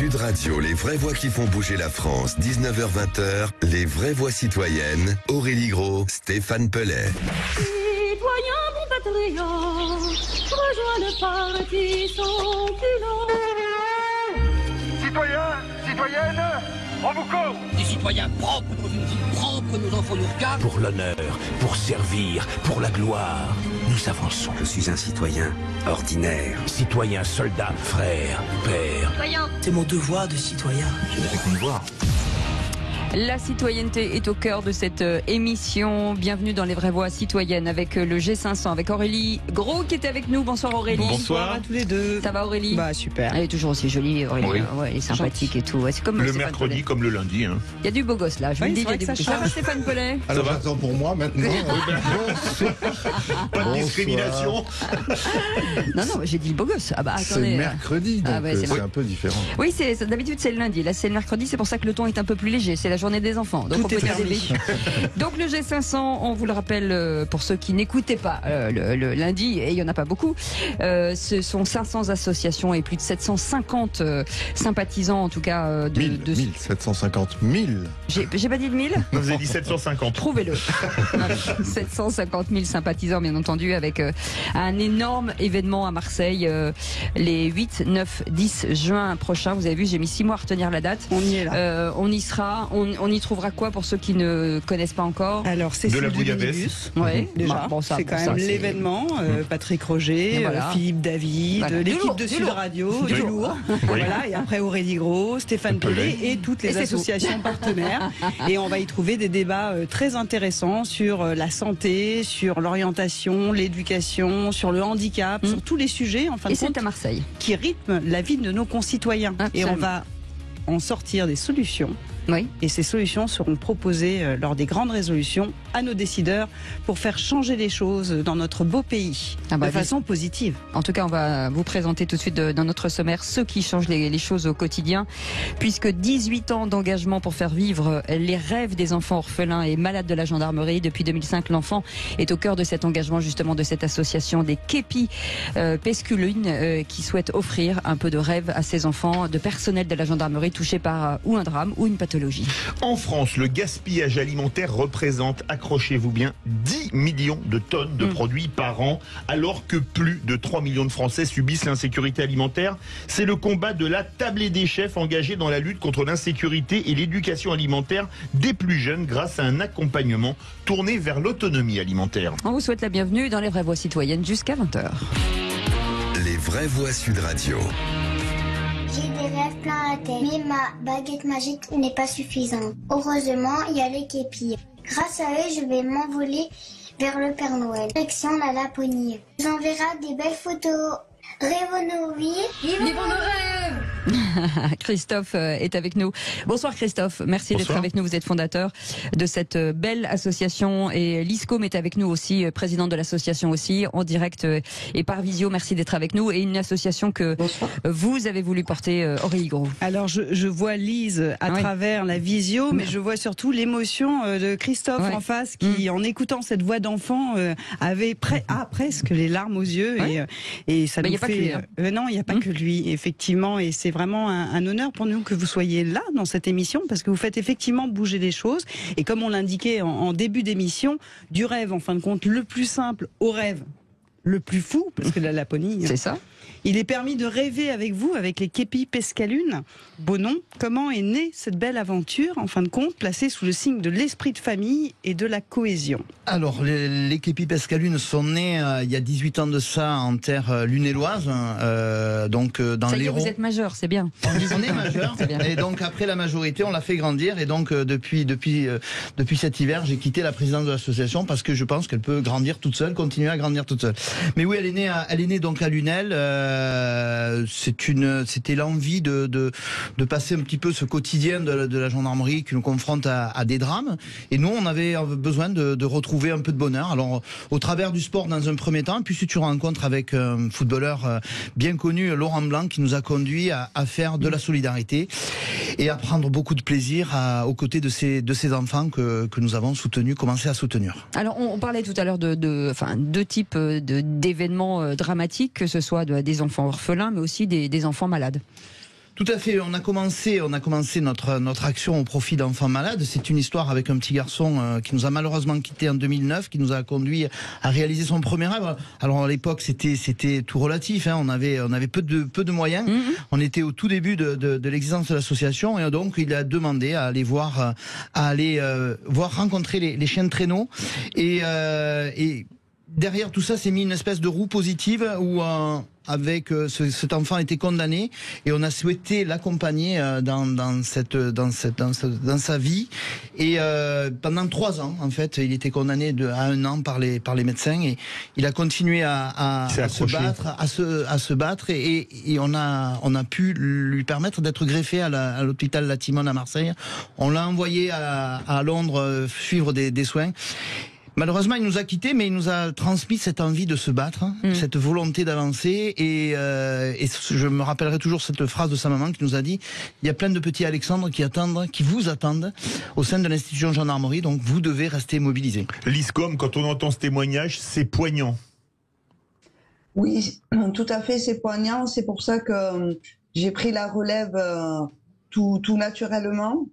Sud Radio, les vraies voix qui font bouger la France. 19h-20h, les vraies voix citoyennes. Aurélie Gros, Stéphane Pellet. Citoyens, bons patriotes, rejoins le parti sans culotte. Citoyens, citoyennes, on vous court. Des citoyens propres dans une ville propre, nos enfants nous regardent. Pour l'honneur, pour servir, pour la gloire, nous avançons. Je suis un citoyen ordinaire. Citoyen, soldat, frère, père. Citoyens, C'est mon devoir de citoyen. Je voudrais qu'on me voie. La citoyenneté est au cœur de cette émission. Bienvenue dans les vraies voix citoyennes avec le G500, avec Aurélie Gros qui était avec nous. Bonsoir Aurélie. Bonsoir à tous les deux. Ça va Aurélie? Bah super. Elle est toujours aussi jolie Aurélie. Oui. Ouais, elle est sympathique et tout. Ouais, c'est comme Le Stéphane mercredi Pellet. comme le lundi. Hein. Il y a du beau gosse là. Je vous Oui, le dis, c'est il y a vrai du que ça beau gosse. Ça va Stéphane Pellet? Alors j'attends pour moi maintenant. Pas de discrimination. Non, j'ai dit le beau gosse. Ah bah C'est attendez. mercredi, donc Ah ouais, c'est c'est un peu différent. Oui, d'habitude c'est le lundi. Là c'est le mercredi. C'est pour ça que le ton est un peu plus léger. C'est la journée des enfants. Donc Tout on peut est dire permis. Donc le G500, on vous le rappelle pour ceux qui n'écoutaient pas le lundi, et il n'y en a pas beaucoup, ce sont 500 associations et plus de 750 sympathisants en tout cas. 750 000. J'ai pas dit de 1000. Vous avez dit 750. Trouvez-le. 750 000 sympathisants, bien entendu, avec un énorme événement à Marseille les 8, 9, 10 juin prochains. Vous avez vu, j'ai mis 6 mois à retenir la date. On y est là. On y sera. On y trouvera quoi pour ceux qui ne connaissent pas encore? Alors c'est De celui la de bouillabaisse. Minibus. Ouais. Déjà, Bon, ça, c'est bon, quand ça, même c'est- l'événement. Patrick Roger, Et voilà. Philippe David, Voilà. Du l'équipe lourd, de du Sud lourd. Radio, Du du lourd. lourd. Oui. Voilà, et après Aurélie Gros, Stéphane Pellet et toutes Et les c'est tout. associations partenaires. Et on va y trouver des débats très intéressants sur la santé, sur l'orientation, l'éducation, sur le handicap, sur tous les sujets en fin Et de compte c'est à Marseille. qui rythment la vie de nos concitoyens. Et on Absolument. va en sortir des solutions. Oui. Et ces solutions seront proposées lors des grandes résolutions à nos décideurs pour faire changer les choses dans notre beau pays Ah bah, de façon positive. En tout cas, on va vous présenter tout de suite dans notre sommaire ceux qui changent les choses au quotidien, puisque 18 ans d'engagement pour faire vivre les rêves des enfants orphelins et malades de la gendarmerie. Depuis 2005, l'enfant est au cœur de cet engagement, justement, de cette association des Képis Pesculines qui souhaite offrir un peu de rêve à ces enfants de personnel de la gendarmerie touchés par ou un drame ou une pathologie. En France, le gaspillage alimentaire représente, accrochez-vous bien, 10 millions de tonnes de produits par an, alors que plus de 3 millions de Français subissent l'insécurité alimentaire. C'est le combat de la tablée des chefs engagée dans la lutte contre l'insécurité et l'éducation alimentaire des plus jeunes grâce à un accompagnement tourné vers l'autonomie alimentaire. On vous souhaite la bienvenue dans les vraies voix citoyennes jusqu'à 20h. Les vraies voix Sud Radio. J'ai des rêves plein la tête, mais ma baguette magique n'est pas suffisante. Heureusement, il y a les képis. Grâce à eux, je vais m'envoler vers le Père Noël. Direction la Laponie. Je vous enverrai des belles photos. Rêvons nos vies. Vivons nos rêves. Christophe est avec nous. Bonsoir Christophe, merci d'être avec nous. Vous êtes fondateur de cette belle association et l'ISCOM est avec nous aussi, président de l'association aussi, en direct et par visio. Merci d'être avec nous. Et une association que vous avez voulu porter, Aurélie Gros. Alors je vois Lise à travers la visio, mais je vois surtout l'émotion de Christophe en face qui, en écoutant cette voix d'enfant, avait presque les larmes aux yeux et ça nous y a pas que lui, hein. Non, il n'y a pas que lui, effectivement, et c'est vraiment un honneur pour nous que vous soyez là dans cette émission parce que vous faites effectivement bouger les choses et comme on l'indiquait en début d'émission, du rêve en fin de compte le plus simple au rêve le plus fou, parce que la Laponie, c'est ça. Il est permis de rêver avec vous, avec les Képis Pescalunes. Beau nom. Comment est née cette belle aventure, en fin de compte, placée sous le signe de l'esprit de famille et de la cohésion? Alors, les Képis Pescalunes sont nés il y a 18 ans de ça en terre lunéloise, donc dans ça y est, l'Hérault. vous êtes majeur, c'est bien. On est majeur, et donc après la majorité, on l'a fait grandir, et donc depuis cet hiver, j'ai quitté la présidence de l'association parce que je pense qu'elle peut grandir toute seule, continuer à grandir toute seule. Mais oui, elle est née donc à Lunel. C'était l'envie de passer un petit peu ce quotidien de la gendarmerie qui nous confronte à des drames. Et nous, on avait besoin de retrouver un peu de bonheur. Alors, au travers du sport dans un premier temps, puis tu rencontres avec un footballeur bien connu, Laurent Blanc, qui nous a conduit à faire de la solidarité et à prendre beaucoup de plaisir aux côtés de ces enfants que nous avons commencé à soutenir. Alors, on parlait tout à l'heure de deux types d'événements dramatiques, que ce soit des enfants orphelins, mais aussi des enfants malades. Tout à fait. On a commencé notre action au profit d'enfants malades. C'est une histoire avec un petit garçon qui nous a malheureusement quitté en 2009, qui nous a conduit à réaliser son premier rêve. Alors à l'époque, c'était tout relatif. Hein. On avait peu de moyens. On était au tout début de l'existence de l'association, et donc il a demandé à aller voir rencontrer les chiens de traîneau, et derrière tout ça, s'est mis une espèce de roue positive où cet enfant était condamné, et on a souhaité l'accompagner dans sa vie. Et pendant 3 ans, en fait, il était condamné à 1 an par les médecins, et il a continué à se battre, et on a pu lui permettre d'être greffé à l'hôpital La Timone à Marseille. On l'a envoyé à Londres suivre des soins. Malheureusement, il nous a quittés, mais il nous a transmis cette envie de se battre, cette volonté d'avancer, et je me rappellerai toujours cette phrase de sa maman qui nous a dit: il y a plein de petits Alexandre qui vous attendent au sein de l'institution gendarmerie, donc vous devez rester mobilisés. L'ISCOM, quand on entend ce témoignage, c'est poignant. Oui, tout à fait, c'est poignant. C'est pour ça que j'ai pris la relève tout naturellement.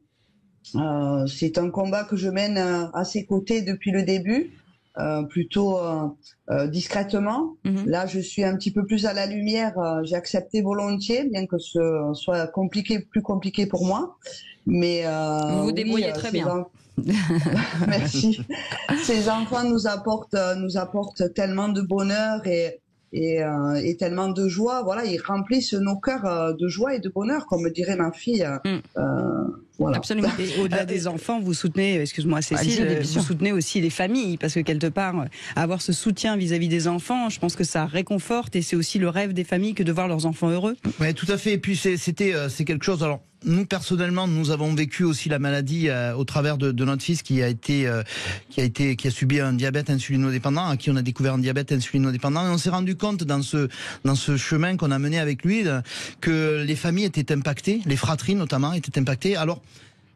C'est un combat que je mène à ses côtés depuis le début, plutôt discrètement. Là, je suis un petit peu plus à la lumière. J'ai accepté volontiers, bien que ce soit plus compliqué pour moi. Mais vous vous débrouillez très bien. Merci. Ces enfants nous apportent tellement de bonheur et tellement de joie. Voilà, ils remplissent nos cœurs de joie et de bonheur, comme dirait ma fille. Voilà. Absolument. Et au-delà des enfants, vous soutenez, excuse-moi Cécile, vous soutenez aussi les familles, parce que quelque part, avoir ce soutien vis-à-vis des enfants, je pense que ça réconforte, et c'est aussi le rêve des familles que de voir leurs enfants heureux. Oui, tout à fait. Et puis c'est quelque chose. Alors nous personnellement, nous avons vécu aussi la maladie au travers de notre fils qui a subi un diabète insulinodépendant, à qui on a découvert un diabète insulinodépendant, et on s'est rendu compte dans ce chemin qu'on a mené avec lui que les familles étaient impactées, les fratries notamment étaient impactées. Alors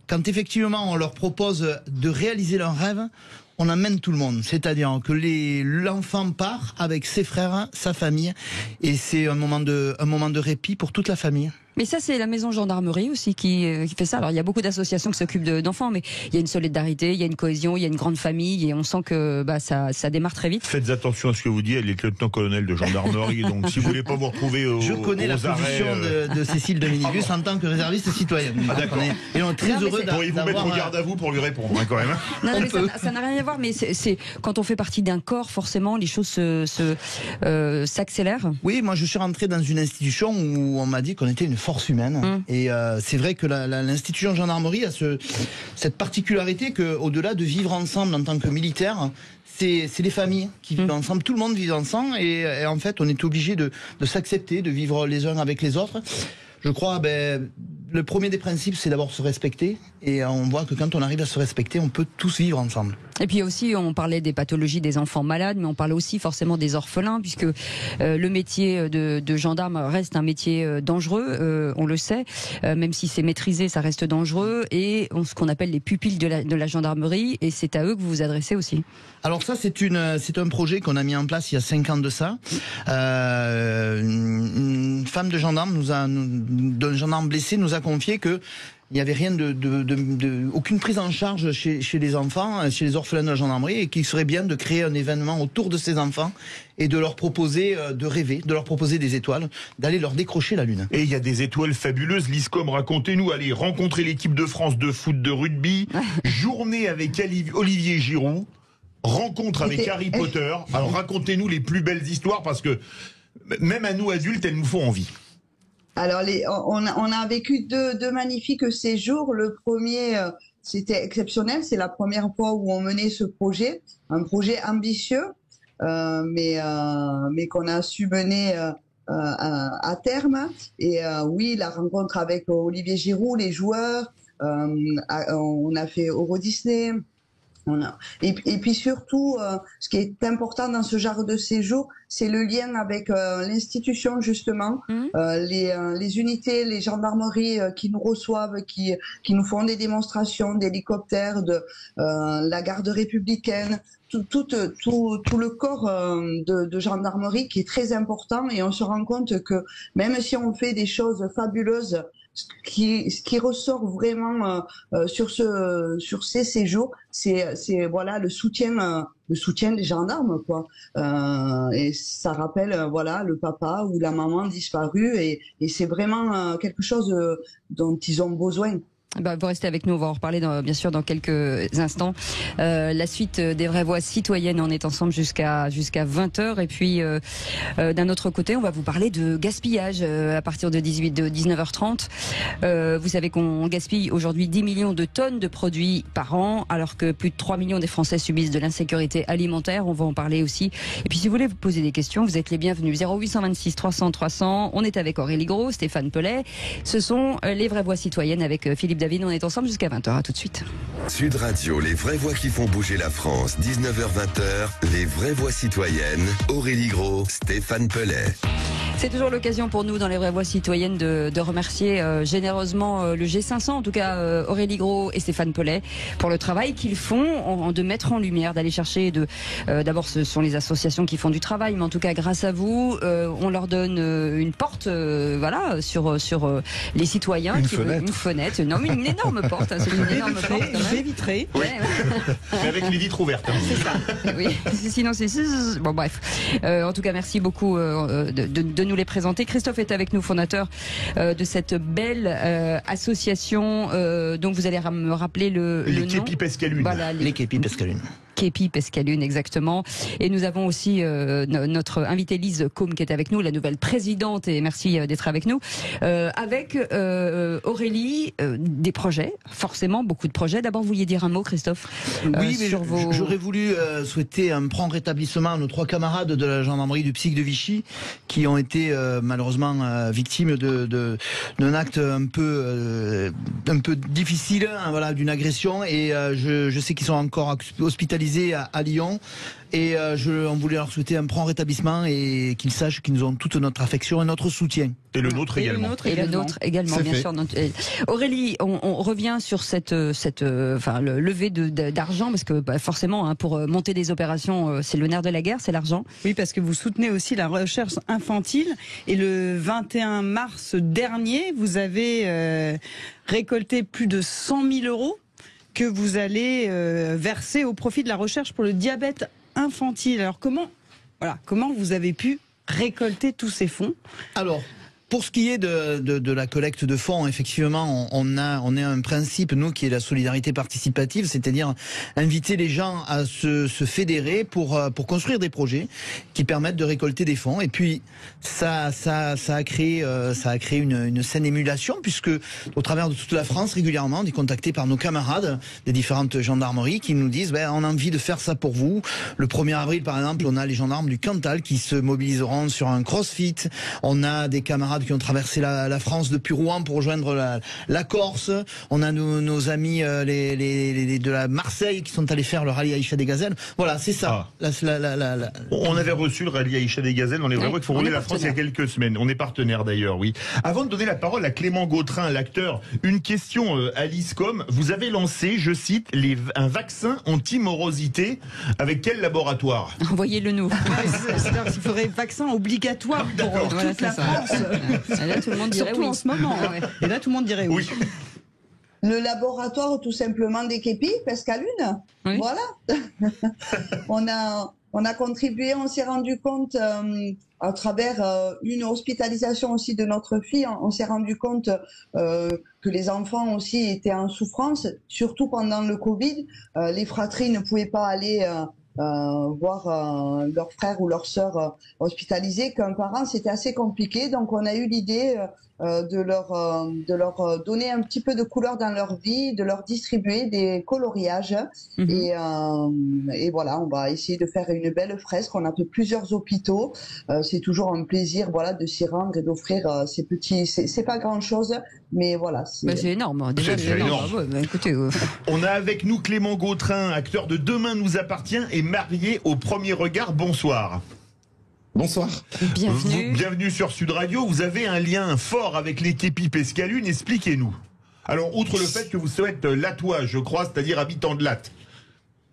quand effectivement on leur propose de réaliser leurs rêves, on amène tout le monde, c'est-à-dire que l'enfant part avec ses frères, sa famille, et c'est un moment de répit pour toute la famille. Mais ça, c'est la maison gendarmerie aussi qui fait ça. Alors, il y a beaucoup d'associations qui s'occupent d'enfants, mais il y a une solidarité, il y a une cohésion, il y a une grande famille, et on sent que ça démarre très vite. Faites attention à ce que vous dites, elle est lieutenant-colonel de gendarmerie, donc si vous voulez pas vous retrouver Je connais la position de Cécile Dominibus en tant que réserviste citoyenne. Ah d'accord. Et on est très heureux d'avoir... Pourriez-vous mettre en garde à vous pour lui répondre, hein, quand même. Non, mais ça n'a rien à voir, mais c'est quand on fait partie d'un corps, forcément, les choses s'accélèrent. Oui, moi je suis rentré dans une institution où on m'a dit qu'on était une force humaine. Et c'est vrai que l'institution gendarmerie a cette particularité qu'au-delà de vivre ensemble en tant que militaire, c'est les familles qui vivent ensemble, tout le monde vit ensemble, et en fait on est obligé de s'accepter, de vivre les uns avec les autres. Je crois, le premier des principes, c'est d'abord se respecter, et on voit que quand on arrive à se respecter, on peut tous vivre ensemble. Et puis aussi, on parlait des pathologies des enfants malades, mais on parle aussi forcément des orphelins, puisque le métier de gendarme reste un métier dangereux, on le sait, même si c'est maîtrisé, ça reste dangereux, et ce qu'on appelle les pupilles de la gendarmerie, et c'est à eux que vous vous adressez aussi. Alors ça, c'est un projet qu'on a mis en place il y a 5 ans de ça. Une femme de gendarme d'un gendarme blessé nous a confié que il n'y avait rien aucune prise en charge chez les enfants, chez les orphelins de la gendarmerie, et qu'il serait bien de créer un événement autour de ces enfants et de leur proposer de rêver, de leur proposer des étoiles, d'aller leur décrocher la lune. Et il y a des étoiles fabuleuses. L'ISCOM, racontez-nous, allez rencontrer l'équipe de France de foot, de rugby, journée avec Olivier Giroud, rencontre avec Harry Potter. Alors racontez-nous les plus belles histoires, parce que même à nous adultes, elles nous font envie. Alors, on a vécu deux magnifiques séjours. Le premier, c'était exceptionnel. C'est la première fois où on menait ce projet, un projet ambitieux, mais qu'on a su mener à terme. Et oui, la rencontre avec Olivier Giroud, les joueurs. On a fait Euro Disney. Et puis surtout, ce qui est important dans ce genre de séjour, c'est le lien avec l'institution, justement, les unités, les gendarmeries qui nous reçoivent, qui nous font des démonstrations d'hélicoptères, de la garde républicaine. tout le corps de gendarmerie qui est très important, et on se rend compte que même si on fait des choses fabuleuses, ce qui ressort vraiment sur ces séjours, c'est voilà le soutien des gendarmes, quoi. Et ça rappelle voilà le papa ou la maman disparu, et c'est vraiment quelque chose dont ils ont besoin. Vous restez avec nous, on va en reparler bien sûr dans quelques instants. La suite des vraies voix citoyennes, on est ensemble jusqu'à 20h, et puis d'un autre côté on va vous parler de gaspillage à partir de 19h30. Vous savez qu'on gaspille aujourd'hui 10 millions de tonnes de produits par an, alors que plus de 3 millions des Français subissent de l'insécurité alimentaire. On va en parler aussi. Et puis si vous voulez vous poser des questions, vous êtes les bienvenus. 0826 300 300. On est avec Aurélie Gros, Stéphane Pellet. Ce sont les vraies voix citoyennes avec Philippe David. On est ensemble jusqu'à 20h. À tout de suite. Sud Radio, les vraies voix qui font bouger la France. 19h-20h, les vraies voix citoyennes. Aurélie Gros, Stéphane Pellet. C'est toujours l'occasion pour nous dans les vraies voix citoyennes de remercier généreusement le G500, en tout cas Aurélie Gros et Stéphane Pellet, pour le travail qu'ils font, de mettre en lumière, d'aller chercher d'abord ce sont les associations qui font du travail, mais en tout cas grâce à vous, on leur donne une porte voilà sur les citoyens. Une fenêtre. Non mais une énorme porte, c'est une énorme porte. Une baie vitrée. Oui. Mais avec les vitres ouvertes. C'est ça. Oui. Sinon c'est bon bref. En tout cas merci beaucoup de nous les présenter. Christophe est avec nous, fondateur de cette belle association dont vous allez me rappeler le nom. Képi Pescalune. Voilà, les Képi Pescalune. Képi Pescalune, exactement. Et nous avons aussi notre invitée Lise Côme qui est avec nous, la nouvelle présidente, et merci d'être avec nous. Avec Aurélie, des projets, forcément beaucoup de projets. D'abord, vous vouliez dire un mot, Christophe? Oui, mais j'aurais voulu souhaiter un prompt rétablissement à nos 3 camarades de la gendarmerie du PSIC de Vichy qui ont été malheureusement victimes d'un acte un peu difficile, hein, voilà, d'une agression, et je sais qu'ils sont encore hospitalisés à Lyon, et on voulait leur souhaiter un prompt rétablissement et qu'ils sachent qu'ils ont toute notre affection et notre soutien. Et le nôtre également. Et le nôtre également, bien sûr. Aurélie, on revient sur cette le levée d'argent, parce que forcément, hein, pour monter des opérations, c'est le nerf de la guerre, c'est l'argent. Oui, parce que vous soutenez aussi la recherche infantile, et le 21 mars dernier, vous avez récolté plus de 100 000 euros que vous allez verser au profit de la recherche pour le diabète infantile. Alors comment vous avez pu récolter tous ces fonds? Alors, pour ce qui est de la collecte de fonds, effectivement, on a un principe, nous, qui est la solidarité participative, c'est-à-dire inviter les gens à se fédérer pour construire des projets qui permettent de récolter des fonds. Et puis, ça a créé une saine émulation, puisque au travers de toute la France, régulièrement, on est contacté par nos camarades des différentes gendarmeries qui nous disent on a envie de faire ça pour vous. Le 1er avril, par exemple, on a les gendarmes du Cantal qui se mobiliseront sur un crossfit. On a des camarades qui ont traversé la France depuis Rouen pour rejoindre la Corse. On a nos amis les de la Marseille qui sont allés faire le rallye Aïcha des Gazelles. Voilà, c'est ça. On avait reçu le rallye Aïcha des Gazelles dans les vrais voix qui font rouler la France il y a quelques semaines. On est partenaire d'ailleurs, oui. Avant de donner la parole à Clément Gautrin, l'acteur, une question à Lise Côme. Vous avez lancé, je cite, un vaccin anti-morosité. Avec quel laboratoire? Envoyez-le nous. C'est-à-dire qu'il faudrait vaccin obligatoire pour toute la France. Et là, tout le monde dirait surtout oui. en ce moment. Et là, tout le monde dirait oui. Le laboratoire, tout simplement, des Képi Pescalune. Oui. Voilà. on a contribué, on s'est rendu compte à travers une hospitalisation aussi de notre fille, on s'est rendu compte que les enfants aussi étaient en souffrance, surtout pendant le Covid. Les fratries ne pouvaient pas aller voir leur frère ou leur sœur hospitalisés, qu'un parent, c'était assez compliqué. Donc on a eu l'idée de leur donner un petit peu de couleur dans leur vie, de leur distribuer des coloriages. Et voilà, on va essayer de faire une belle fresque. On a fait plusieurs hôpitaux. C'est toujours un plaisir, voilà, de s'y rendre et d'offrir ces petits. C'est pas grand chose, mais voilà. C'est énorme. Déjà, c'est énorme. Écoutez, on a avec nous Clément Gautrin, acteur de Demain nous appartient et marié au premier regard. Bonsoir. Bonsoir. Bienvenue sur Sud Radio. Vous avez un lien fort avec les Képi Pescalune. Expliquez-nous. Alors, outre le fait que vous êtes latois, je crois, c'est-à-dire habitant de Latte.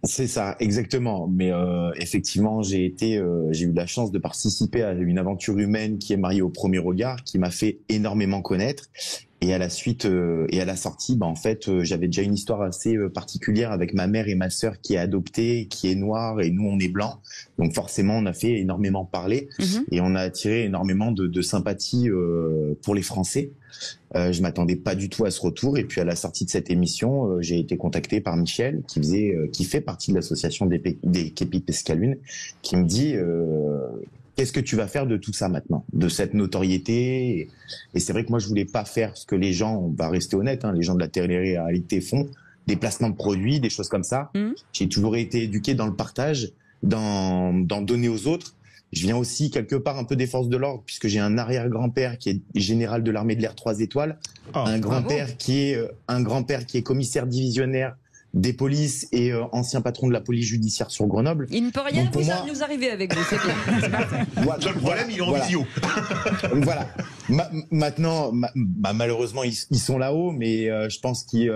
C'est ça, exactement. Mais effectivement, j'ai eu la chance de participer à une aventure humaine qui est mariée au premier regard, qui m'a fait énormément connaître. Et à la suite et à la sortie, en fait, j'avais déjà une histoire assez particulière avec ma mère et ma sœur qui est adoptée, qui est noire et nous on est blanc. Donc forcément, on a fait énormément parler et on a attiré énormément de sympathie pour les Français. Je m'attendais pas du tout à ce retour et puis à la sortie de cette émission, j'ai été contacté par Michel qui fait partie de l'association des Képis Pescalunes, qui me dit qu'est-ce que tu vas faire de tout ça maintenant, de cette notoriété? Et c'est vrai que moi je voulais pas faire ce que les gens, on va rester honnête, les gens de la télé-réalité font, des placements de produits, des choses comme ça. J'ai toujours été éduqué dans le partage, dans donner aux autres. Je viens aussi quelque part un peu des forces de l'ordre, puisque j'ai un arrière-grand-père qui est général de l'armée de l'air 3 étoiles, un grand-père qui est commissaire divisionnaire des polices et ancien patron de la police judiciaire sur Grenoble. Il ne peut rien nous arriver avec vous, c'est bien. Le seul problème, il est en visio. Voilà. Maintenant, malheureusement, ils sont là-haut, mais je pense qu'ils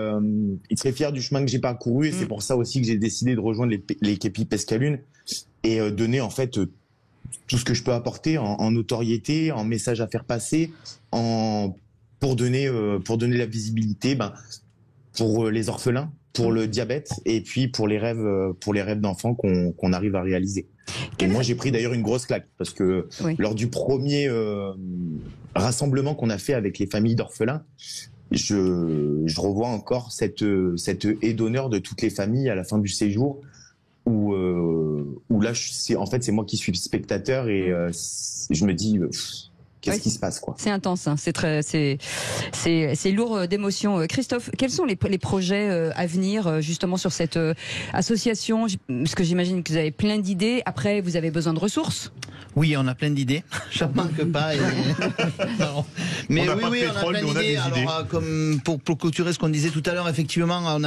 seraient fiers du chemin que j'ai parcouru et c'est pour ça aussi que j'ai décidé de rejoindre les Képis Pescalunes et donner en fait tout ce que je peux apporter en notoriété, en message à faire passer, pour donner la visibilité, pour les orphelins, pour le diabète et puis pour les rêves d'enfants qu'on arrive à réaliser. Et moi, j'ai pris d'ailleurs une grosse claque parce que lors du premier rassemblement qu'on a fait avec les familles d'orphelins, je revois encore cette haie d'honneur de toutes les familles à la fin du séjour où là, c'est moi qui suis spectateur et je me dis qu'est-ce qui se passe, quoi. C'est intense, c'est lourd d'émotions. Christophe, quels sont les projets à venir justement sur cette association? Parce que j'imagine que vous avez plein d'idées. Après, vous avez besoin de ressources. Oui, on a plein d'idées. Ça manque pas. Mais oui, on a plein d'idées. Alors, comme pour clôturer ce qu'on disait tout à l'heure, effectivement,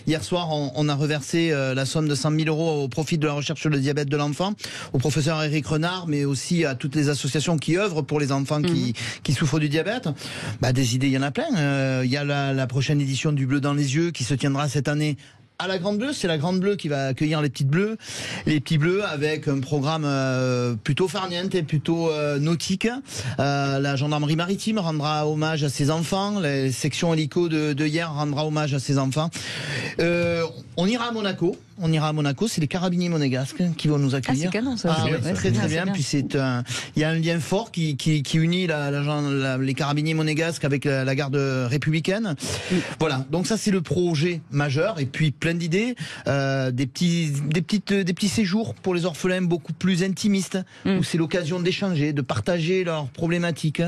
hier soir, on a reversé la somme de 100 000 € au profit de la recherche sur le diabète de l'enfant, au professeur Éric Renard, mais aussi à toutes les associations qui œuvrent pour les enfants qui souffrent du diabète. Des idées, il y en a plein. Il y a la prochaine édition du Bleu dans les yeux qui se tiendra cette année à la Grande Bleue. C'est la Grande Bleue qui va accueillir les petites bleues. Les petits bleus avec un programme plutôt farniente et plutôt nautique. La gendarmerie maritime rendra hommage à ses enfants. Les sections hélico de hier rendra hommage à ses enfants. On ira à Monaco. C'est les carabiniers monégasques qui vont nous accueillir. C'est canon, ça. Très bien. Puis il y a un lien fort qui unit les carabiniers monégasques avec la garde républicaine. Voilà. Donc ça, c'est le projet majeur. Et puis plein d'idées, des petits séjours pour les orphelins beaucoup plus intimistes, où c'est l'occasion d'échanger, de partager leurs problématiques,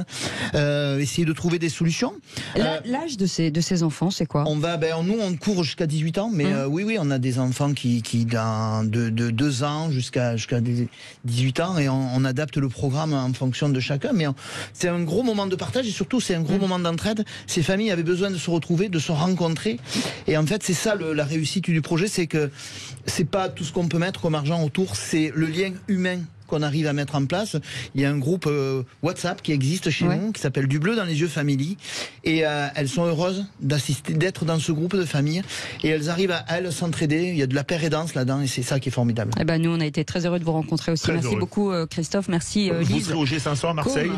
essayer de trouver des solutions. L'âge de ces enfants, c'est quoi? Nous, on court jusqu'à 18 ans, mais oui, on a des enfants qui de 2 ans jusqu'à 18 ans et on adapte le programme en fonction de chacun. Mais c'est un gros moment de partage et surtout c'est un gros moment d'entraide. Ces familles avaient besoin de se retrouver, de se rencontrer. Et en fait, c'est ça la réussite du projet, c'est que c'est pas tout ce qu'on peut mettre comme argent autour, c'est le lien humain qu'on arrive à mettre en place. Il y a un groupe WhatsApp qui existe chez nous, qui s'appelle Du Bleu dans les yeux Family, et elles sont heureuses d'être dans ce groupe de famille, et elles arrivent à s'entraider. Il y a de la paix et danse là-dedans, et c'est ça qui est formidable. Nous, on a été très heureux de vous rencontrer aussi. Merci beaucoup Christophe, merci Lise. Vous serez au G500 à Marseille?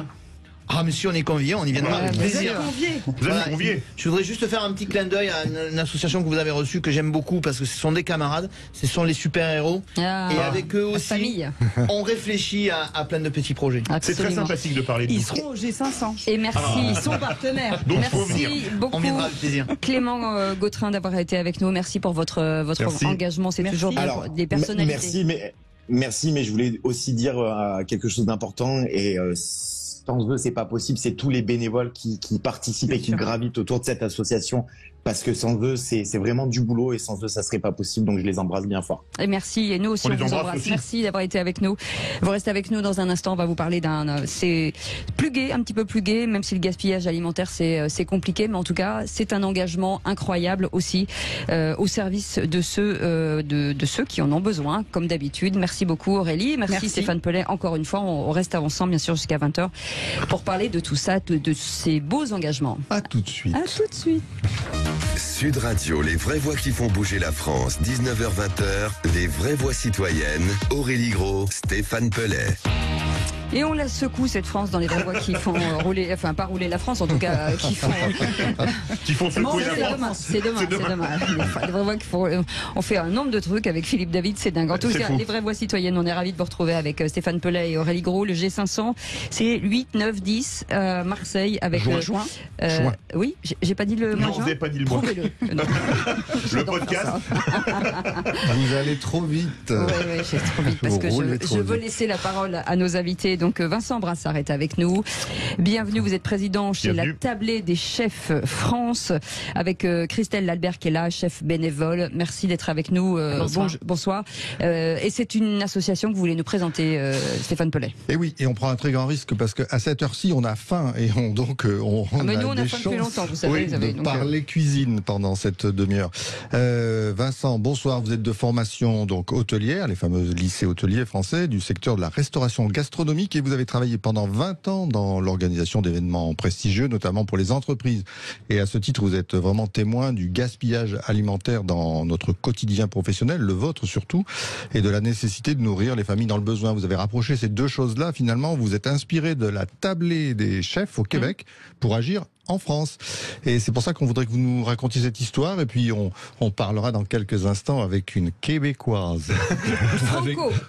Ah, monsieur, on est conviés, on y viendra avec plaisir. Vous êtes conviés. Je voudrais juste faire un petit clin d'œil à une association que vous avez reçue, que j'aime beaucoup, parce que ce sont des camarades, ce sont les super-héros. Et avec eux aussi, on réfléchit à plein de petits projets. C'est très sympathique de parler de vous. Ils seront au G500. Et merci, ils sont partenaires. Donc, merci beaucoup. On viendra avec plaisir. Clément Gautrin d'avoir été avec nous. Merci pour votre engagement. C'est toujours des personnalités. Merci, mais je voulais aussi dire quelque chose d'important et sans eux, c'est pas possible. C'est tous les bénévoles qui participent et qui gravitent autour de cette association. Parce que sans eux, c'est vraiment du boulot et sans eux, ça serait pas possible. Donc je les embrasse bien fort. Et merci. Et nous aussi, on vous embrasse. Merci d'avoir été avec nous. Vous restez avec nous dans un instant. On va vous parler c'est plus gai, un petit peu plus gai, même si le gaspillage alimentaire c'est compliqué, mais en tout cas, c'est un engagement incroyable aussi au service de ceux qui en ont besoin, comme d'habitude. Merci beaucoup Aurélie. Merci Stéphane Pellet. Encore une fois, on reste ensemble bien sûr jusqu'à 20h. pour parler de tout ça, de ces beaux engagements. À tout de suite. À tout de suite. Sud Radio, les vraies voix qui font bouger la France, 19h-20h, les vraies voix citoyennes, Aurélie Gros, Stéphane Pellet. Et on la secoue, cette France, dans les vraies voix qui font rouler, enfin pas rouler la France, en tout cas, qui font secouer la France. C'est demain. Les vraies voix qui font, on fait un nombre de trucs avec Philippe David, c'est dingue. En tout cas, les vraies voix citoyennes, on est ravis de vous retrouver avec Stéphane Pellet et Aurélie Gros. Le G500, c'est 8, 9, 10, Marseille, avec juin. Oui, j'ai pas dit le mois. Non, vous n'avez pas dit le mois. Prouvez-le. Le podcast. Vous allez trop vite. Oui, j'ai trop vite, parce que je veux laisser la parole à nos invités. Donc Vincent Brassard est avec nous. Bienvenue, vous êtes président chez la Tablée des chefs France, avec Christelle Lalbert qui est là, chef bénévole. Merci d'être avec nous. Bonsoir. Et c'est une association que vous voulez nous présenter, Stéphane Pellet. Et oui, et on prend un très grand risque parce qu'à cette heure-ci, on a faim et on mais a nous, on a des faim chances, depuis longtemps, vous savez. de parler cuisine pendant cette demi-heure. Vincent, bonsoir. Vous êtes de formation donc hôtelière, les fameux lycées hôteliers français du secteur de la restauration gastronomique, et vous avez travaillé pendant 20 ans dans l'organisation d'événements prestigieux, notamment pour les entreprises. Et à ce titre, vous êtes vraiment témoin du gaspillage alimentaire dans notre quotidien professionnel, le vôtre surtout, et de la nécessité de nourrir les familles dans le besoin. Vous avez rapproché ces deux choses-là. Finalement, vous êtes inspiré de la Tablée des chefs au Québec pour agir en France. Et c'est pour ça qu'on voudrait que vous nous racontiez cette histoire, et puis on parlera dans quelques instants avec une Québécoise.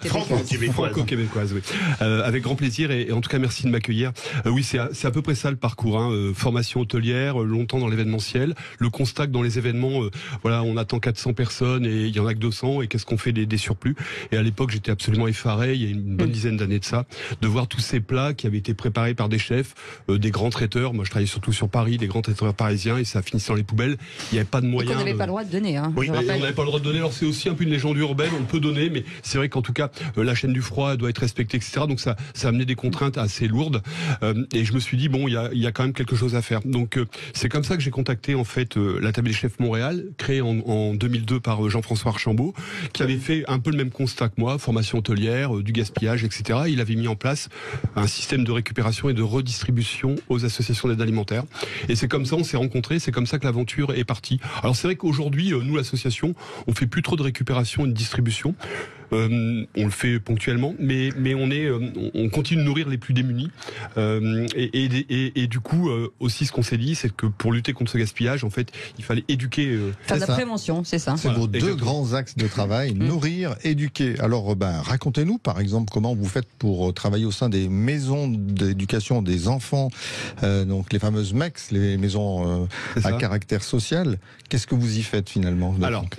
Franco-québécoise, oui. Avec grand plaisir, et en tout cas merci de m'accueillir. Oui, c'est à peu près ça le parcours, hein. Formation hôtelière, longtemps dans l'événementiel. Le constat que dans les événements, voilà, on attend 400 personnes et il y en a que 200, et qu'est-ce qu'on fait des surplus. Et à l'époque, j'étais absolument effaré, il y a une bonne dizaine d'années de ça, de voir tous ces plats qui avaient été préparés par des chefs, des grands traiteurs. Moi, je travaillais surtout sur Paris, des grands traiteurs parisiens, et ça finissait dans les poubelles. Il n'y avait pas de moyens. On n'avait pas le droit de donner. Hein, oui, on n'avait pas le droit de donner. Alors c'est aussi un peu une légende urbaine. On peut donner, mais c'est vrai qu'en tout cas, la chaîne du froid doit être respectée, etc. Donc ça a amené des contraintes assez lourdes. Et je me suis dit bon, il y a quand même quelque chose à faire. Donc c'est comme ça que j'ai contacté en fait la Tablée des chefs Montréal, créée en 2002 par Jean-François Archambault, qui avait fait un peu le même constat que moi, formation hôtelière, du gaspillage, etc. Il avait mis en place un système de récupération et de redistribution aux associations d'aide alimentaire. Et c'est comme ça on s'est rencontrés, c'est comme ça que l'aventure est partie. Alors c'est vrai qu'aujourd'hui, nous l'association, on fait plus trop de récupération et de distribution. On le fait ponctuellement, mais on continue de nourrir les plus démunis. Et du coup, aussi ce qu'on s'est dit, c'est que pour lutter contre ce gaspillage, en fait, il fallait éduquer. Faire de la prévention, c'est ça. C'est vos deux grands axes de travail, nourrir, éduquer. Alors, racontez-nous, par exemple, comment vous faites pour travailler au sein des maisons d'éducation des enfants, donc les fameuses MEX, les maisons à caractère social. Qu'est-ce que vous y faites finalement?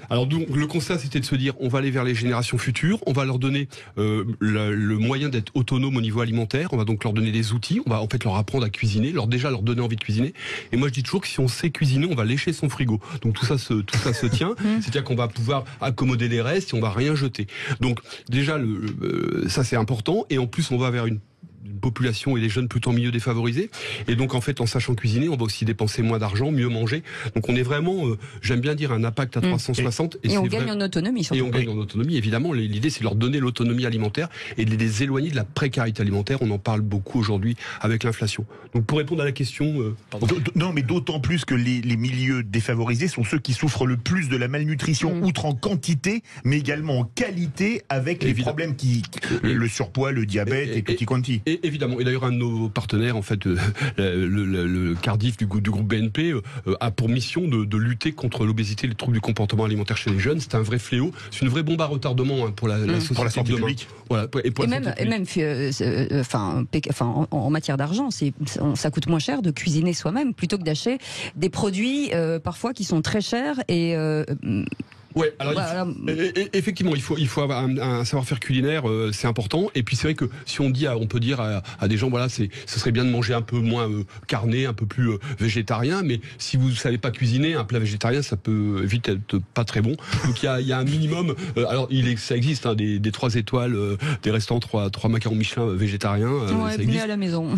Alors donc, le constat, c'était de se dire, on va aller vers les générations futures. On va leur donner le moyen d'être autonome au niveau alimentaire. On va donc leur donner des outils. On va en fait leur apprendre à cuisiner, leur donner envie de cuisiner. Et moi je dis toujours que si on sait cuisiner, on va lécher son frigo. Donc tout ça se tient. C'est-à-dire qu'on va pouvoir accommoder les restes et on va rien jeter. Donc déjà ça c'est important. Et en plus on va vers une population et les jeunes plutôt en milieu défavorisé. Et donc en fait en sachant cuisiner, on va aussi dépenser moins d'argent, mieux manger. Donc on est vraiment, j'aime bien dire, un impact à 360. Et on gagne en autonomie surtout. Et on gagne en autonomie, évidemment. L'idée c'est de leur donner l'autonomie alimentaire et de les éloigner de la précarité alimentaire. On en parle beaucoup aujourd'hui avec l'inflation. Donc pour répondre à la question... Non, mais d'autant plus que les milieux défavorisés sont ceux qui souffrent le plus de la malnutrition, outre en quantité, mais également en qualité, avec les problèmes le surpoids, le diabète et tutti quanti. Évidemment. Et d'ailleurs, un de nos partenaires, en fait, le Cardiff du groupe BNP, a pour mission de lutter contre l'obésité et les troubles du comportement alimentaire chez les jeunes. C'est un vrai fléau. C'est une vraie bombe à retardement pour la société, pour la santé publique. Voilà. En matière d'argent, ça coûte moins cher de cuisiner soi-même plutôt que d'acheter des produits parfois qui sont très chers et Ouais, alors effectivement, il faut avoir un savoir-faire culinaire, c'est important. Et puis c'est vrai que si on peut dire à des gens, voilà, ce serait bien de manger un peu moins carné, un peu plus végétarien. Mais si vous savez pas cuisiner, un plat végétarien, ça peut vite être pas très bon. Donc il y a un minimum. Alors ça existe, hein, des 3 étoiles, des restaurants 3 macarons Michelin végétariens. Ouais, ça existe à la maison.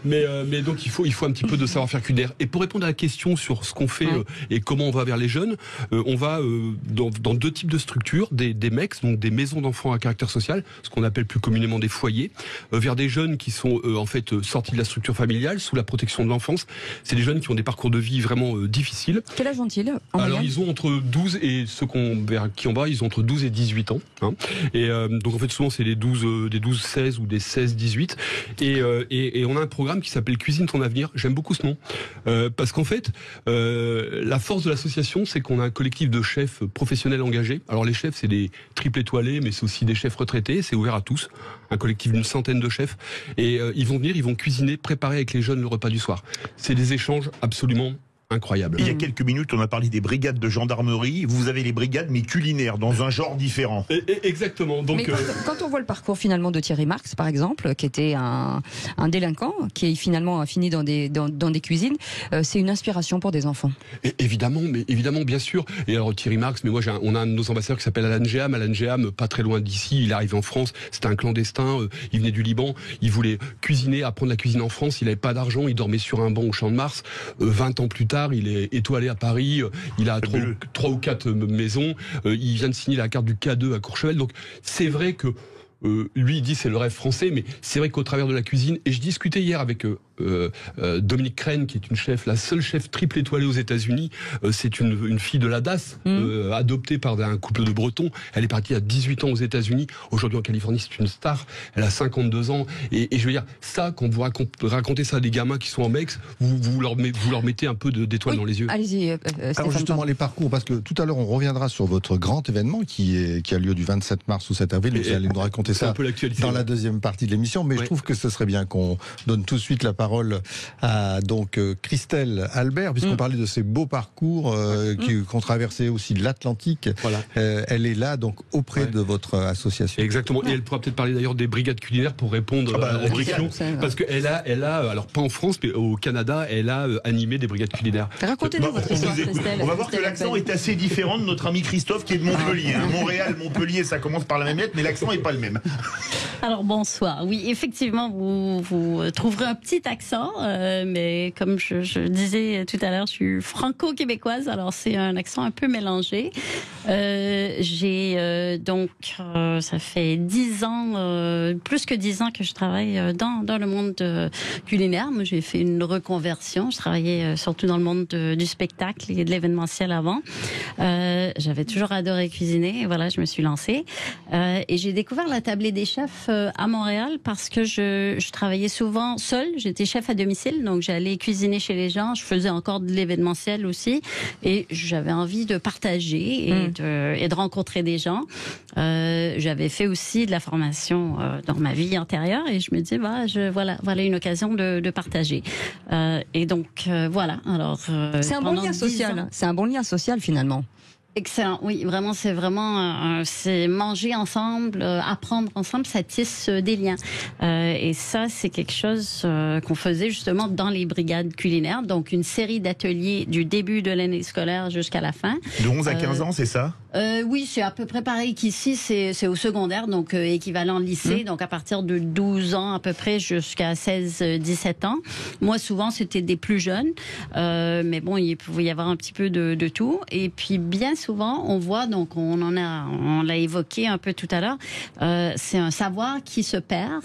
mais donc il faut un petit peu de savoir-faire culinaire. Et pour répondre à la question sur ce qu'on fait et comment on va vers les jeunes, on va dans deux types de structures, des MEX, donc des maisons d'enfants à caractère social, ce qu'on appelle plus communément des foyers, vers des jeunes qui sont en fait sortis de la structure familiale, sous la protection de l'enfance. C'est des jeunes qui ont des parcours de vie vraiment difficiles. Quel âge ont-ils en Alors moyenne? ils ont entre 12 et ceux qu'on verra qui en bas, ils ont entre 12 et 18 ans. Hein. Et donc en fait souvent c'est des 12-16 ou des 16-18. Et on a un programme qui s'appelle Cuisine ton avenir. J'aime beaucoup ce nom parce qu'en fait la force de l'association, c'est qu'on a un collectif de chefs professionnels engagés. Alors les chefs, c'est des triples étoilés, mais c'est aussi des chefs retraités. C'est ouvert à tous. Un collectif d'une centaine de chefs. Et ils vont venir, ils vont cuisiner, préparer avec les jeunes le repas du soir. C'est des échanges absolument incroyable. Il y a quelques minutes, on a parlé des brigades de gendarmerie. Vous avez les brigades, mais culinaires, dans un genre différent. Exactement. Donc, mais quand on voit le parcours finalement de Thierry Marx, par exemple, qui était un délinquant, qui finalement a fini dans des cuisines, c'est une inspiration pour des enfants. Évidemment, bien sûr. Et alors Thierry Marx, mais moi on a un de nos ambassadeurs qui s'appelle Alan Geham. Alan Geham, pas très loin d'ici, il est arrivé en France. C'était un clandestin. Il venait du Liban. Il voulait cuisiner, apprendre la cuisine en France. Il n'avait pas d'argent. Il dormait sur un banc au Champ de Mars. 20 ans plus tard, il est étoilé à Paris, il a 3 ou 4 maisons, il vient de signer la carte du K2 à Courchevel, donc c'est vrai que lui il dit c'est le rêve français, mais c'est vrai qu'au travers de la cuisine, et je discutais hier avec Dominique Crène, qui est une chef, la seule chef triple étoilée aux États-Unis. C'est une fille de la DAS, adoptée par un couple de Bretons. Elle est partie à 18 ans aux États-Unis. Aujourd'hui en Californie, c'est une star. Elle a 52 ans. Et je veux dire, ça, quand vous racontez ça à des gamins qui sont en MEX, vous leur mettez un peu d'étoiles dans les yeux. Allez-y, alors justement, les parcours, parce que tout à l'heure, on reviendra sur votre grand événement qui a lieu du 27 mars au 7 avril. Vous allez nous raconter ça dans la deuxième partie de l'émission. Mais je trouve que ce serait bien qu'on donne tout de suite la parole à donc Christelle Albert, puisqu'on parlait de ces beaux parcours qu'on traversait aussi de l'Atlantique. Voilà. Elle est là donc auprès de votre association. Exactement. Et elle pourra peut-être parler d'ailleurs des brigades culinaires pour répondre à la question, parce qu'elle a, alors pas en France, mais au Canada, elle a animé des brigades culinaires. Racontez-nous votre histoire, Christelle. On va voir que l'accent est assez différent de notre ami Christophe qui est de Montpellier. Montréal, Montpellier, ça commence par la même lettre, mais l'accent n'est pas le même. Alors bonsoir. Oui, effectivement, vous trouverez un petit accent, mais comme je disais tout à l'heure, je suis franco-québécoise, alors c'est un accent un peu mélangé. J'ai donc, ça fait 10 ans, plus que 10 ans que je travaille dans le monde culinaire. Moi, j'ai fait une reconversion. Je travaillais surtout dans le monde du spectacle et de l'événementiel avant. J'avais toujours adoré cuisiner, et voilà, je me suis lancée. Et j'ai découvert la tablée des chefs à Montréal parce que je travaillais souvent seule. J'étais chef à domicile, donc j'allais cuisiner chez les gens. Je faisais encore de l'événementiel aussi, et j'avais envie de partager et de rencontrer des gens. J'avais fait aussi de la formation dans ma vie antérieure, et je me disais voilà une occasion de partager. Et donc voilà. Alors c'est un bon lien social. C'est un bon lien social finalement. Excellent, oui, vraiment, c'est manger ensemble, apprendre ensemble, ça tisse des liens. Et ça, c'est quelque chose qu'on faisait justement dans les brigades culinaires, donc une série d'ateliers du début de l'année scolaire jusqu'à la fin. De 11 à 15 ans, c'est ça? Oui, c'est à peu près pareil qu'ici, c'est au secondaire, donc équivalent lycée, donc à partir de 12 ans à peu près jusqu'à 16-17 ans. Moi, souvent, c'était des plus jeunes, mais bon, il pouvait y avoir un petit peu de tout. Et puis, bien souvent, on voit, donc on l'a évoqué un peu tout à l'heure, c'est un savoir qui se perd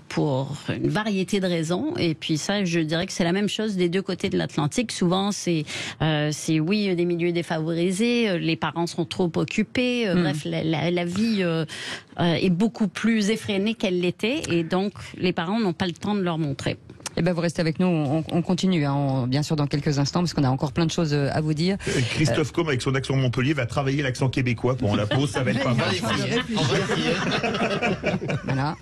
pour une variété de raisons. Et puis ça, je dirais que c'est la même chose des deux côtés de l'Atlantique. Souvent, c'est oui, des milieux défavorisés, les parents sont trop occupés, bref, la vie est beaucoup plus effrénée qu'elle l'était, et donc les parents n'ont pas le temps de leur montrer. Eh ben, vous restez avec nous, on continue, bien sûr, dans quelques instants, parce qu'on a encore plein de choses à vous dire. Christophe Combe, avec son accent de Montpellier, va travailler l'accent québécois pendant la pause, ça va être pas mal. Voilà.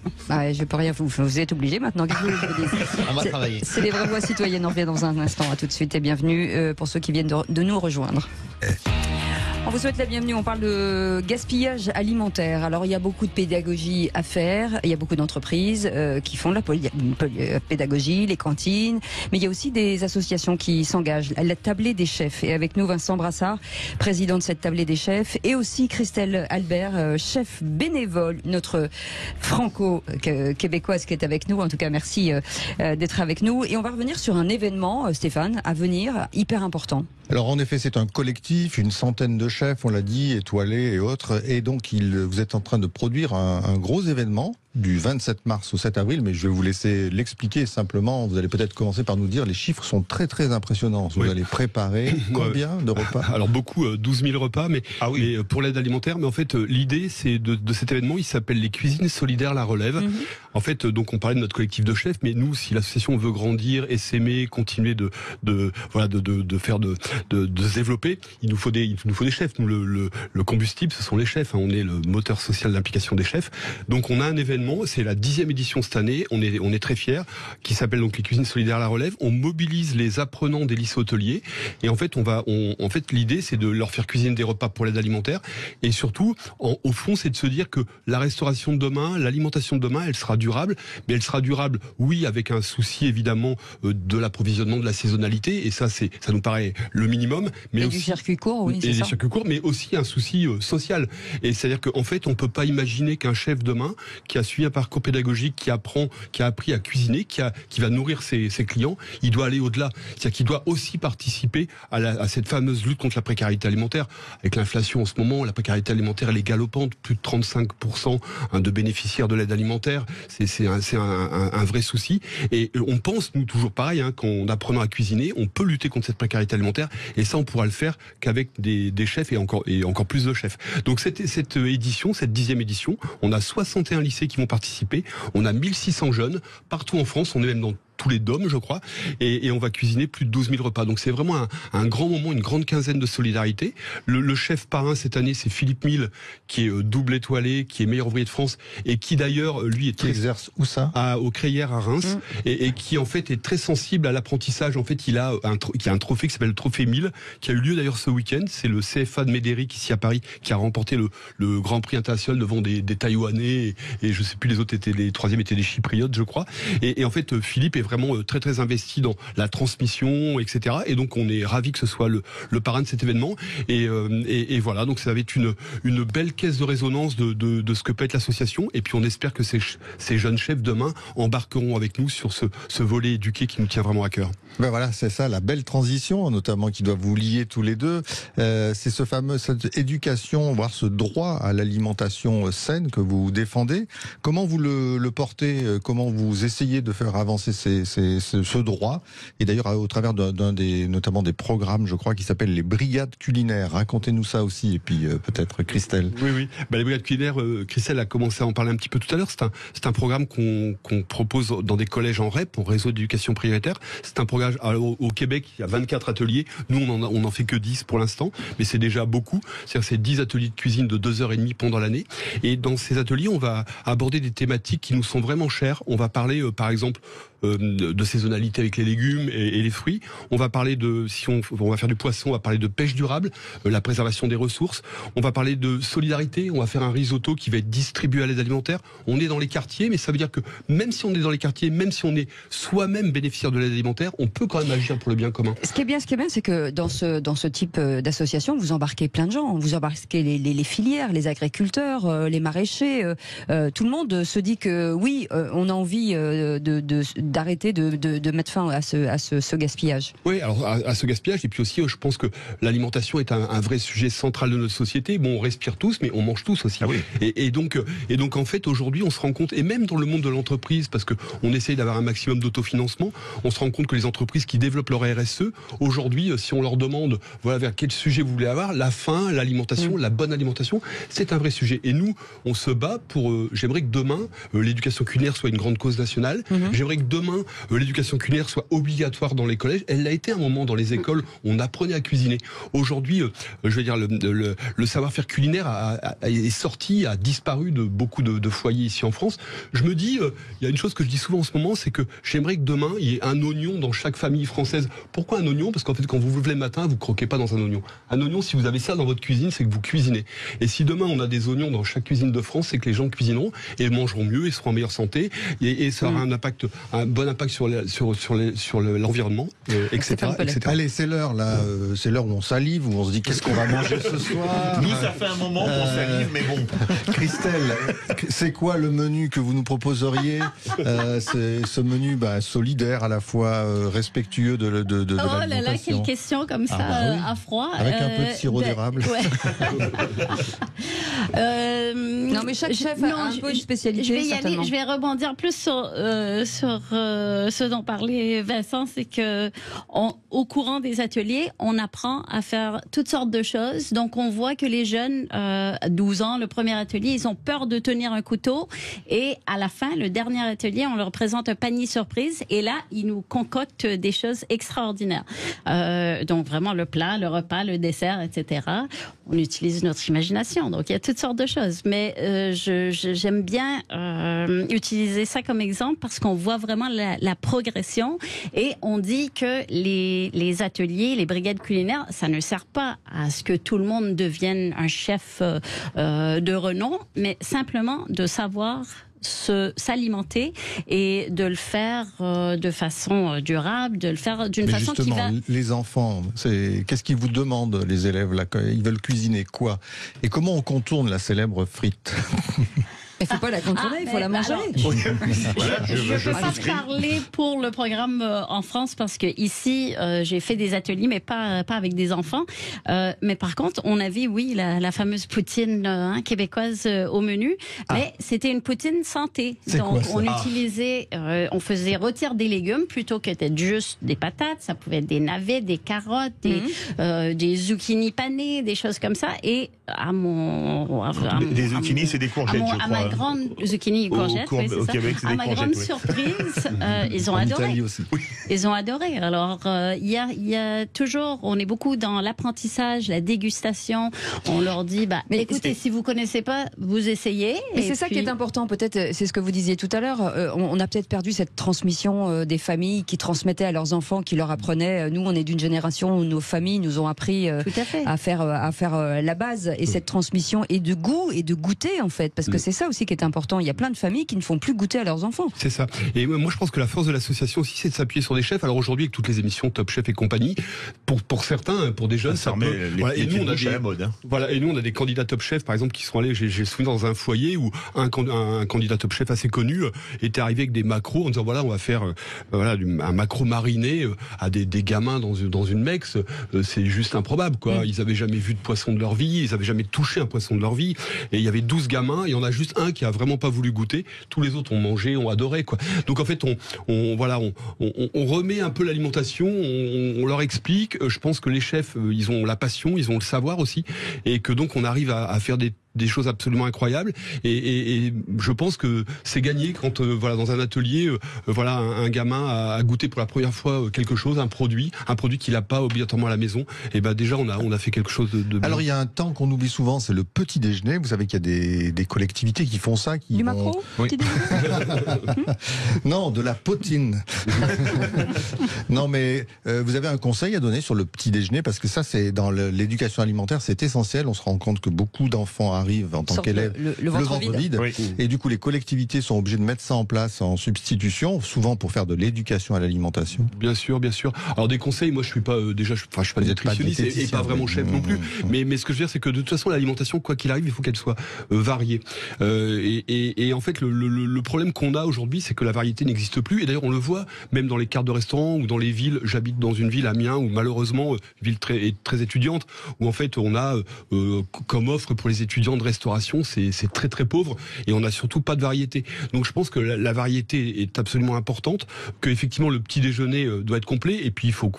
Je peux rien, vous êtes obligés maintenant. Qu'est-ce que je vous dis ? On va travailler. C'est les vraies voix citoyennes, on revient dans un instant. À tout de suite et bienvenue pour ceux qui viennent de nous rejoindre. On vous souhaite la bienvenue, on parle de gaspillage alimentaire. Alors il y a beaucoup de pédagogie à faire, il y a beaucoup d'entreprises qui font de la pédagogie, les cantines, mais il y a aussi des associations qui s'engagent. La tablée des chefs, et avec nous Vincent Brassard, président de cette tablée des chefs, et aussi Christelle Albert, chef bénévole, notre franco-québécoise qui est avec nous. En tout cas, merci d'être avec nous. Et on va revenir sur un événement, Stéphane, à venir, hyper important. Alors en effet, c'est un collectif, une centaine de chefs, on l'a dit, étoilés et autres, et donc vous êtes en train de produire un gros événement du 27 mars au 7 avril, mais je vais vous laisser l'expliquer simplement. Vous allez peut-être commencer par nous dire, les chiffres sont très très impressionnants. Vous allez préparer combien de repas? Alors beaucoup, 12 000 repas, mais pour l'aide alimentaire. Mais en fait, l'idée, c'est de cet événement, il s'appelle les Cuisines Solidaires La Relève. En fait, donc on parlait de notre collectif de chefs, mais nous, si l'association veut grandir, essaimer, continuer de se développer, il nous faut des chefs. Nous, le combustible, ce sont les chefs. On est le moteur social d'implication des chefs. Donc on a un événement, c'est la 10e édition cette année, on est très fiers, qui s'appelle donc les Cuisines Solidaires La Relève. On mobilise les apprenants des lycées hôteliers, et en fait l'idée, c'est de leur faire cuisiner des repas pour l'aide alimentaire, et surtout, au fond, c'est de se dire que la restauration de demain, l'alimentation de demain, elle sera durable, mais elle sera durable, oui, avec un souci évidemment de l'approvisionnement, de la saisonnalité, et ça nous paraît le minimum, mais aussi du circuit court, oui, c'est ça. Et des circuits courts, mais aussi un souci social. Et c'est-à-dire qu'en fait, on peut pas imaginer qu'un chef demain qui a suivi un parcours pédagogique, qui a appris à cuisiner, qui va nourrir ses clients, il doit aller au-delà. C'est-à-dire qu'il doit aussi participer à cette fameuse lutte contre la précarité alimentaire. Avec l'inflation en ce moment, la précarité alimentaire, elle est galopante, plus de 35% de bénéficiaires de l'aide alimentaire. C'est un vrai souci. Et on pense, nous, toujours pareil, qu'en apprenant à cuisiner, on peut lutter contre cette précarité alimentaire. Et ça, on pourra le faire qu'avec des chefs et encore plus de chefs. Donc cette édition, cette 10e édition, on a 61 lycées qui vont participer. On a 1600 jeunes partout en France. On est même dans tous les DOM, je crois, et on va cuisiner plus de 12 000 repas. Donc c'est vraiment un grand moment, une grande quinzaine de solidarité. Le chef parrain cette année, c'est Philippe Mille, qui est double étoilé, qui est meilleur ouvrier de France, et qui d'ailleurs, lui, qui exerce où ça? Au Crayères à Reims, et qui en fait est très sensible à l'apprentissage. En fait, il a un trophée qui s'appelle le Trophée Mille, qui a eu lieu d'ailleurs ce week-end. C'est le CFA de Médéric ici à Paris qui a remporté le Grand Prix international devant des Taïwanais, et je sais plus, les troisièmes étaient des Chypriotes, je crois. Et en fait, Philippe est vraiment très très investi dans la transmission, etc. Et donc on est ravis que ce soit le parrain de cet événement. Et voilà, donc ça va être une belle caisse de résonance de ce que peut être l'association. Et puis on espère que ces jeunes chefs demain embarqueront avec nous sur ce volet éduqué qui nous tient vraiment à cœur. Ben voilà, c'est ça, la belle transition, notamment qui doit vous lier tous les deux. C'est cette éducation, voire ce droit à l'alimentation saine que vous défendez. Comment vous le portez? Comment vous essayez de faire avancer ce droit? Et d'ailleurs, au travers notamment des programmes, je crois, qui s'appellent les brigades culinaires. Racontez-nous ça aussi, et puis peut-être Christelle. Oui. Les brigades culinaires, Christelle a commencé à en parler un petit peu tout à l'heure. C'est un programme qu'on propose dans des collèges en REP, en réseau d'éducation prioritaire. C'est un programme au Québec, il y a 24 ateliers. Nous, on en fait que 10 pour l'instant, mais c'est déjà beaucoup. C'est 10 ateliers de cuisine de 2h30 pendant l'année. Et dans ces ateliers, on va aborder des thématiques qui nous sont vraiment chères. On va parler, par exemple, de saisonnalité avec les légumes et les fruits. On va parler on va faire du poisson, on va parler de pêche durable, la préservation des ressources. On va parler de solidarité, on va faire un risotto qui va être distribué à l'aide alimentaire. On est dans les quartiers, mais ça veut dire que même si on est dans les quartiers, même si on est soi-même bénéficiaire de l'aide alimentaire, on peut quand même agir pour le bien commun. Ce qui est bien, c'est que dans ce type d'association, vous embarquez plein de gens. Vous embarquez les filières, les agriculteurs, les maraîchers. Tout le monde se dit que oui, on a envie d'arrêter de mettre fin à ce gaspillage. Oui, alors à ce gaspillage, et puis aussi, je pense que l'alimentation est un vrai sujet central de notre société. Bon, on respire tous, mais on mange tous aussi. Ah oui. Et donc en fait, aujourd'hui, on se rend compte, et même dans le monde de l'entreprise, parce que on essaye d'avoir un maximum d'autofinancement, on se rend compte que les entreprises qui développent leur RSE, aujourd'hui, si on leur demande, voilà, vers quel sujet vous voulez avoir, la faim, l'alimentation, la bonne alimentation, c'est un vrai sujet. Et nous, on se bat pour, j'aimerais que demain, l'éducation culinaire soit une grande cause nationale. J'aimerais que demain, l'éducation culinaire soit obligatoire dans les collèges. Elle l'a été un moment dans les écoles, on apprenait à cuisiner. Aujourd'hui, je veux dire, le savoir-faire culinaire est sorti, a disparu de beaucoup de foyers ici en France. Je me dis, il y a une chose que je dis souvent en ce moment, c'est que j'aimerais que demain, il y ait un oignon dans chaque famille française. Pourquoi un oignon? Parce qu'en fait, quand vous vous levez le matin, vous croquez pas dans un oignon. Un oignon, si vous avez ça dans votre cuisine, c'est que vous cuisinez. Et si demain, on a des oignons dans chaque cuisine de France, c'est que les gens cuisineront et mangeront mieux et seront en meilleure santé. Et ça aura un bon bon impact sur l'environnement, etc. Allez, c'est l'heure là, c'est l'heure où on salive, où on se dit qu'est-ce qu'on va manger ce soir. Nous, ça fait un moment qu'on salive, mais bon. Christelle, c'est quoi le menu que vous nous proposeriez? C'est ce menu solidaire, à la fois respectueux de l'alimentation. Oh là là, quelle question comme ça, à froid. Avec un peu de sirop d'érable. Ouais. Non, mais chaque chef a un peu une spécialité. Je vais rebondir plus sur ce dont parlait Vincent, c'est que au courant des ateliers, on apprend à faire toutes sortes de choses. Donc on voit que les jeunes, 12 ans, le premier atelier, ils ont peur de tenir un couteau, et à la fin, le dernier atelier, on leur présente un panier surprise, et là, ils nous concoctent des choses extraordinaires. Donc vraiment le plat, le repas, le dessert, etc. On utilise notre imagination. Donc il y a toutes sortes de choses. Mais j'aime bien utiliser ça comme exemple parce qu'on voit vraiment la progression, et on dit que les ateliers, les brigades culinaires, ça ne sert pas à ce que tout le monde devienne un chef de renom, mais simplement de savoir s'alimenter et de le faire de façon durable, de le faire d'une façon qui va... Les enfants, qu'est-ce qu'ils vous demandent, les élèves là? Ils veulent cuisiner quoi? Et comment on contourne la célèbre frite? Il ne faut pas la contourner, il faut la manger. Je ne peux pas parler pour le programme en France parce que ici j'ai fait des ateliers, mais pas avec des enfants. Mais par contre, on avait, oui, la fameuse poutine québécoise au menu, mais c'était une poutine santé. Donc on utilisait, on faisait rôtir des légumes plutôt que d'être juste des patates. Ça pouvait être des navets, des carottes, des zucchini panées, des choses comme ça. Et des zucchini, c'est des courgettes, je crois. Ma grande zucchini et courgettes, oui, c'est ça. Québec, à ma grande surprise, ils ont adoré. Ils ont adoré. Alors, il y a toujours, on est beaucoup dans l'apprentissage, la dégustation. On leur dit, mais écoutez, si vous connaissez pas, vous essayez. Mais c'est ça qui est important, peut-être, c'est ce que vous disiez tout à l'heure. On a peut-être perdu cette transmission des familles qui transmettaient à leurs enfants, qui leur apprenaient. Nous, on est d'une génération où nos familles nous ont appris à faire la base. Et cette transmission et de goût et de goûter, en fait, parce que c'est ça aussi qui est important. Il y a plein de familles qui ne font plus goûter à leurs enfants. C'est ça. Et moi, je pense que la force de l'association aussi, c'est de s'appuyer sur des chefs. Alors aujourd'hui, avec toutes les émissions Top Chef et compagnie, pour certains, pour des jeunes, ça remet et nous, on a à la mode. Voilà. Et nous, on a des candidats Top Chef, par exemple, qui sont allés. J'ai souvenir dans un foyer où un candidat Top Chef assez connu était arrivé avec des macros en disant voilà, on va faire un macro mariné à des gamins dans une Mex. C'est juste improbable, quoi. Ils avaient jamais vu de poisson de leur vie, ils avaient jamais touché un poisson de leur vie. Et il y avait 12 gamins, et il y en a juste un qui a vraiment pas voulu goûter. Tous les autres ont mangé, ont adoré, quoi. Donc en fait, on remet un peu l'alimentation, on leur explique. Je pense que les chefs, ils ont la passion, ils ont le savoir aussi, et que donc on arrive à faire des choses absolument incroyables, et je pense que c'est gagné quand dans un atelier un gamin a goûté pour la première fois quelque chose, un produit qu'il n'a pas obligatoirement à la maison, et déjà on a fait quelque chose de bien. Alors il y a un temps qu'on oublie souvent, c'est le petit déjeuner. Vous savez qu'il y a des collectivités qui font ça, qui macro petit déjeuner. Non, de la potine. Non, mais vous avez un conseil à donner sur le petit déjeuner, parce que ça, c'est dans l'éducation alimentaire, c'est essentiel. On se rend compte que beaucoup d'enfants arrivent en tant qu'élèves le ventre vide. Oui. Et du coup, les collectivités sont obligées de mettre ça en place en substitution, souvent pour faire de l'éducation à l'alimentation. Bien sûr, bien sûr. Alors des conseils, moi je suis pas je suis pas nutritionniste et pas vraiment chef non plus. Mais ce que je veux dire, c'est que de toute façon, l'alimentation, quoi qu'il arrive, il faut qu'elle soit variée. Et en fait, le problème qu'on a aujourd'hui, c'est que la variété n'existe plus. Et d'ailleurs, on le voit même dans les cartes de restaurants ou dans les villes. J'habite dans une ville, Amiens, où malheureusement, ville très étudiante, où en fait on a comme offre pour les étudiants de restauration, c'est très très pauvre, et on n'a surtout pas de variété. Donc je pense que la variété est absolument importante, que effectivement le petit déjeuner doit être complet, et puis il faut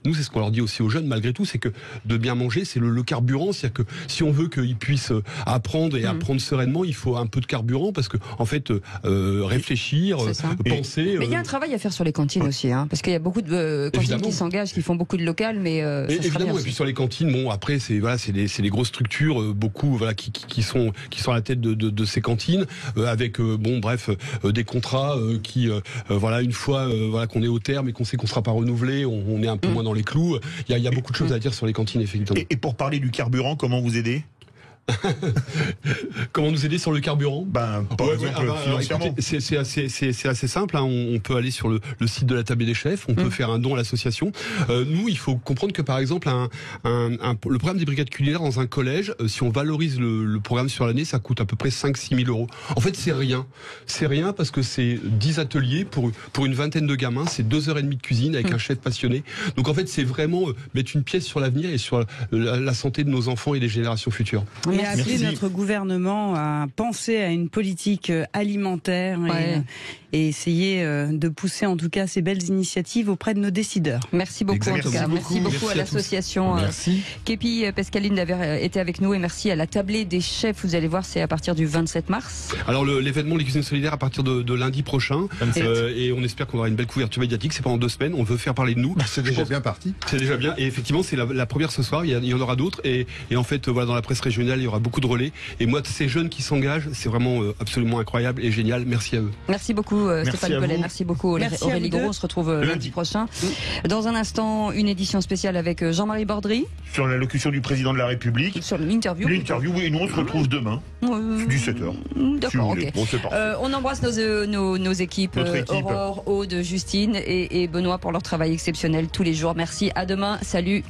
nous, c'est ce qu'on leur dit aussi aux jeunes malgré tout, c'est que de bien manger, c'est le carburant. C'est-à-dire que si on veut qu'ils puissent apprendre et apprendre sereinement, il faut un peu de carburant, parce que en fait réfléchir, penser. Mais il y a un travail à faire sur les cantines aussi, parce qu'il y a beaucoup de cantines qui s'engagent, qui font beaucoup de local, mais évidemment. Et puis sur les cantines, bon, après c'est des grosses structures, beaucoup qui sont à la tête de ces cantines, avec des contrats qui une fois qu'on est au terme et qu'on sait qu'on sera pas renouvelé, on est un peu moins dans les clous. Il y a beaucoup de choses à dire sur les cantines, effectivement. Et pour parler du carburant, comment vous aider? Comment nous aider sur le carburant? Par exemple, financièrement. Écoutez, c'est assez simple. Hein. On peut aller sur le site de la table des chefs. On peut faire un don à l'association. Nous, il faut comprendre que par exemple, le programme des brigades culinaires dans un collège, si on valorise le programme sur l'année, ça coûte à peu près 5-6 000 euros. En fait, c'est rien. C'est rien parce que c'est 10 ateliers pour une vingtaine de gamins. C'est 2h30 de cuisine avec un chef passionné. Donc en fait, c'est vraiment mettre une pièce sur l'avenir et sur la santé de nos enfants et des générations futures. Et appeler notre gouvernement à penser à une politique alimentaire et essayer de pousser en tout cas ces belles initiatives auprès de nos décideurs. Merci beaucoup en tout cas. Merci beaucoup à l'association Képi Pescaline d'avoir été avec nous et merci à la tablée des chefs. Vous allez voir, c'est à partir du 27 mars. Alors l'événement Les Cuisines Solidaires à partir de lundi prochain et on espère qu'on aura une belle couverture médiatique. C'est pendant 2 semaines. On veut faire parler de nous. C'est déjà bien parti. C'est déjà bien et effectivement c'est la première ce soir. Il y en aura d'autres et en fait voilà, dans la presse régionale il y aura beaucoup de relais et moi ces jeunes qui s'engagent c'est vraiment absolument incroyable et génial. Merci à eux. Merci beaucoup Stéphane Pellet. Merci beaucoup Aurélie Gros. On se retrouve lundi prochain. Dans un instant une édition spéciale avec Jean-Marie Bordry sur l'allocution du président de la République. Sur l'interview. L'interview, oui, et nous on se retrouve demain 17h. D'accord, si ok. Bon, c'est parfait. On embrasse nos équipes, Aurore, Aude, Justine et Benoît pour leur travail exceptionnel tous les jours. Merci, à demain, salut.